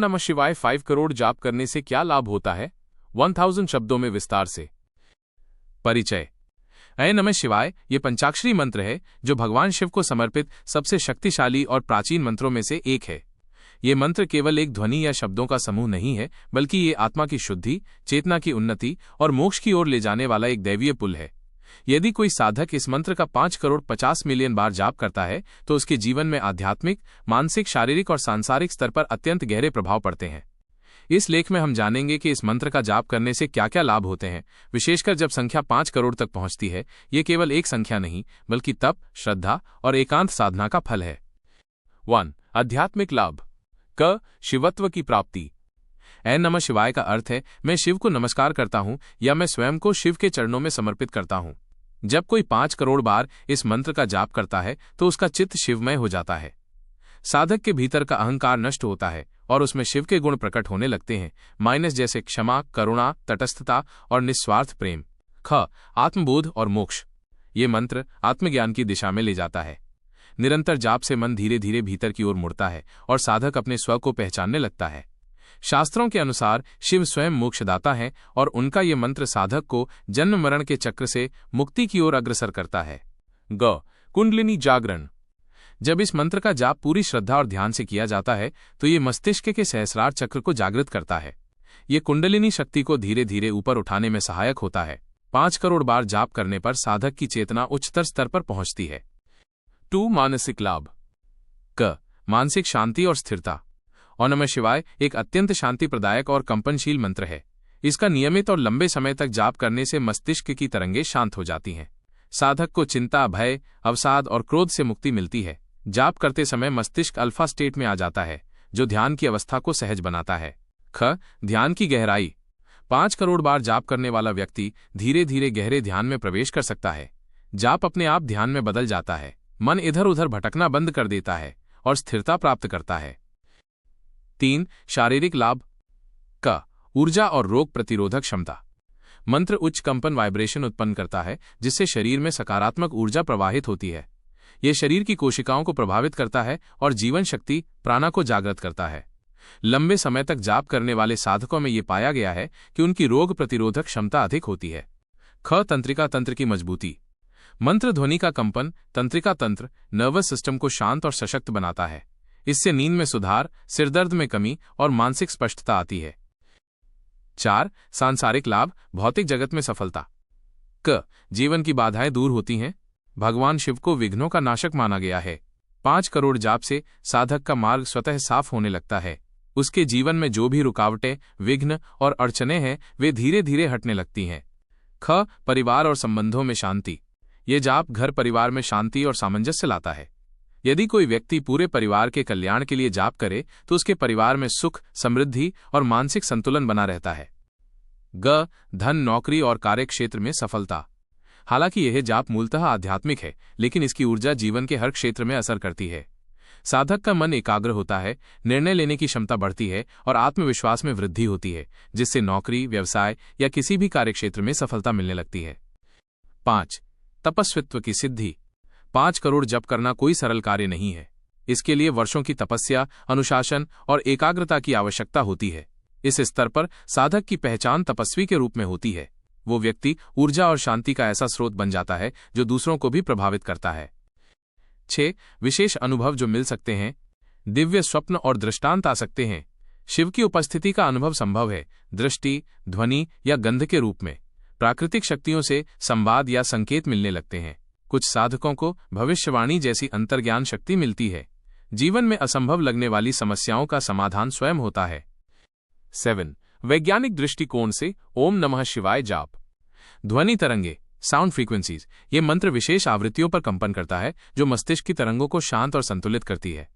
नमः शिवाय 5 करोड़ जाप करने से क्या लाभ होता है? 1000 शब्दों में विस्तार से। परिचय। अय नमः शिवाय ये पंचाक्षरी मंत्र है जो भगवान शिव को समर्पित सबसे शक्तिशाली और प्राचीन मंत्रों में से एक है। ये मंत्र केवल एक ध्वनि या शब्दों का समूह नहीं है, बल्कि ये आत्मा की शुद्धि, चेतना की उन्नति और मोक्ष की ओर ले जाने वाला एक दैवीय पुल है। यदि कोई साधक इस मंत्र का 5 करोड़ 50 मिलियन बार जाप करता है तो उसके जीवन में आध्यात्मिक, मानसिक, शारीरिक और सांसारिक स्तर पर अत्यंत गहरे प्रभाव पड़ते हैं। इस लेख में हम जानेंगे कि इस मंत्र का जाप करने से क्या क्या लाभ होते हैं, विशेषकर जब संख्या 5 करोड़ तक पहुंचती है। ये केवल एक संख्या नहीं, बल्कि तप, श्रद्धा और एकांत साधना का फल है। 1. आध्यात्मिक लाभ। क. शिवत्व की प्राप्ति। ऐ नमः शिवाय का अर्थ है मैं शिव को नमस्कार करता हूं या मैं स्वयं को शिव के चरणों में समर्पित करता हूं। जब कोई 5 करोड़ बार इस मंत्र का जाप करता है तो उसका चित्त शिवमय हो जाता है। साधक के भीतर का अहंकार नष्ट होता है और उसमें शिव के गुण प्रकट होने लगते हैं, माइनस जैसे क्षमा, करुणा, तटस्थता और निस्वार्थ प्रेम। ख. आत्मबोध और मोक्ष। ये मंत्र आत्मज्ञान की दिशा में ले जाता है। निरंतर जाप से मन धीरे धीरे भीतर की ओर मुड़ता है और साधक अपने स्व को पहचानने लगता है। शास्त्रों के अनुसार शिव स्वयं मोक्षदाता हैं और उनका ये मंत्र साधक को जन्म मरण के चक्र से मुक्ति की ओर अग्रसर करता है। ग. कुंडलिनी जागरण। जब इस मंत्र का जाप पूरी श्रद्धा और ध्यान से किया जाता है तो ये मस्तिष्क के सहस्रार चक्र को जागृत करता है। ये कुंडलिनी शक्ति को धीरे धीरे ऊपर उठाने में सहायक होता है। 5 करोड़ बार जाप करने पर साधक की चेतना उच्चतर स्तर पर पहुंचती है। 2. मानसिक लाभ। क. मानसिक शांति और स्थिरता। ओम नमः शिवाय एक अत्यंत शांति प्रदायक और कंपनशील मंत्र है। इसका नियमित और लंबे समय तक जाप करने से मस्तिष्क की तरंगें शांत हो जाती हैं। साधक को चिंता, भय, अवसाद और क्रोध से मुक्ति मिलती है। जाप करते समय मस्तिष्क अल्फा स्टेट में आ जाता है, जो ध्यान की अवस्था को सहज बनाता है। ख. ध्यान की गहराई। 5 करोड़ बार जाप करने वाला व्यक्ति धीरे धीरे गहरे ध्यान में प्रवेश कर सकता है। जाप अपने आप ध्यान में बदल जाता है, मन इधर उधर भटकना बंद कर देता है और स्थिरता प्राप्त करता है। 3. शारीरिक लाभ। क. ऊर्जा और रोग प्रतिरोधक क्षमता। मंत्र उच्च कंपन वाइब्रेशन उत्पन्न करता है, जिससे शरीर में सकारात्मक ऊर्जा प्रवाहित होती है। यह शरीर की कोशिकाओं को प्रभावित करता है और जीवन शक्ति, प्राणा को जागृत करता है। लंबे समय तक जाप करने वाले साधकों में यह पाया गया है कि उनकी रोग प्रतिरोधक क्षमता अधिक होती है। ख. तंत्रिका तंत्र की मजबूती। मंत्र ध्वनि का कंपन तंत्रिका तंत्र, नर्वस सिस्टम को शांत और सशक्त बनाता है। इससे नींद में सुधार, सिरदर्द में कमी और मानसिक स्पष्टता आती है। 4. सांसारिक लाभ। भौतिक जगत में सफलता। क. जीवन की बाधाएं दूर होती हैं। भगवान शिव को विघ्नों का नाशक माना गया है। 5 करोड़ जाप से साधक का मार्ग स्वतः साफ होने लगता है। उसके जीवन में जो भी रुकावटें, विघ्न और अड़चनें हैं वे धीरे धीरे हटने लगती हैं। ख. परिवार और संबंधों में शांति। ये जाप घर परिवार में शांति और सामंजस्य लाता है। यदि कोई व्यक्ति पूरे परिवार के कल्याण के लिए जाप करे तो उसके परिवार में सुख, समृद्धि और मानसिक संतुलन बना रहता है। ग. धन, नौकरी और कार्यक्षेत्र में सफलता। हालांकि यह जाप मूलतः आध्यात्मिक है, लेकिन इसकी ऊर्जा जीवन के हर क्षेत्र में असर करती है। साधक का मन एकाग्र होता है, निर्णय लेने की क्षमता बढ़ती है और आत्मविश्वास में वृद्धि होती है, जिससे नौकरी, व्यवसाय या किसी भी कार्यक्षेत्र में सफलता मिलने लगती है। 5. तपस्वित्व की सिद्धि। 5 करोड़ जप करना कोई सरल कार्य नहीं है। इसके लिए वर्षों की तपस्या, अनुशासन और एकाग्रता की आवश्यकता होती है। इस स्तर पर साधक की पहचान तपस्वी के रूप में होती है। वो व्यक्ति ऊर्जा और शांति का ऐसा स्रोत बन जाता है जो दूसरों को भी प्रभावित करता है। 6. विशेष अनुभव जो मिल सकते हैं। दिव्य स्वप्न और दृष्टांत आ सकते हैं। शिव की उपस्थिति का अनुभव संभव है, दृष्टि, ध्वनि या गंध के रूप में। प्राकृतिक शक्तियों से संवाद या संकेत मिलने लगते हैं। कुछ साधकों को भविष्यवाणी जैसी अंतर्ज्ञान शक्ति मिलती है। जीवन में असंभव लगने वाली समस्याओं का समाधान स्वयं होता है। 7. वैज्ञानिक दृष्टिकोण से ओम नमः शिवाय जाप। ध्वनि तरंगे, साउंड फ्रीक्वेंसीज। ये मंत्र विशेष आवृत्तियों पर कंपन करता है जो मस्तिष्क की तरंगों को शांत और संतुलित करती है।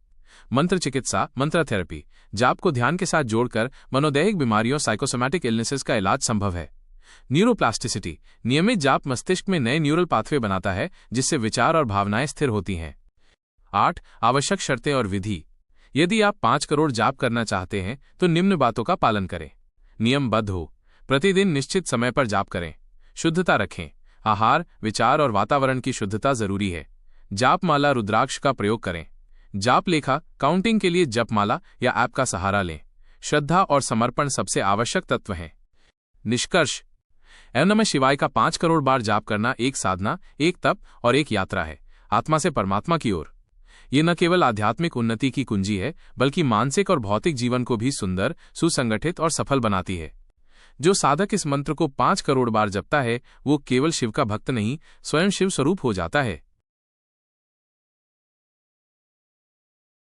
मंत्र चिकित्सा, मंत्र थेरेपी। जाप को ध्यान के साथ जोड़कर मनोदैहिक बीमारियों, साइकोसोमैटिक इलनेसेस का इलाज संभव है। न्यूरोप्लास्टिसिटी। नियमित जाप मस्तिष्क में नए न्यूरल पाथवे बनाता है, जिससे विचार और भावनाएं स्थिर होती हैं। 8. आवश्यक शर्तें और विधि। यदि आप 5 करोड़ जाप करना चाहते हैं तो निम्न बातों का पालन करें। नियमबद्ध हो। प्रतिदिन निश्चित समय पर जाप करें। शुद्धता रखें। आहार, विचार और वातावरण की शुद्धता जरूरी है। जापमाला, रुद्राक्ष का प्रयोग करें। जाप लेखा, काउंटिंग के लिए जपमाला या ऐप का सहारा लें। श्रद्धा और समर्पण सबसे आवश्यक तत्व हैं। निष्कर्ष, ओम नमः शिवाय का 5 करोड़ बार जाप करना एक साधना, एक तप और एक यात्रा है आत्मा से परमात्मा की ओर। ये न केवल आध्यात्मिक उन्नति की कुंजी है, बल्कि मानसिक और भौतिक जीवन को भी सुंदर, सुसंगठित और सफल बनाती है। जो साधक इस मंत्र को 5 करोड़ बार जपता है, वो केवल शिव का भक्त नहीं, स्वयं शिव स्वरूप हो जाता है।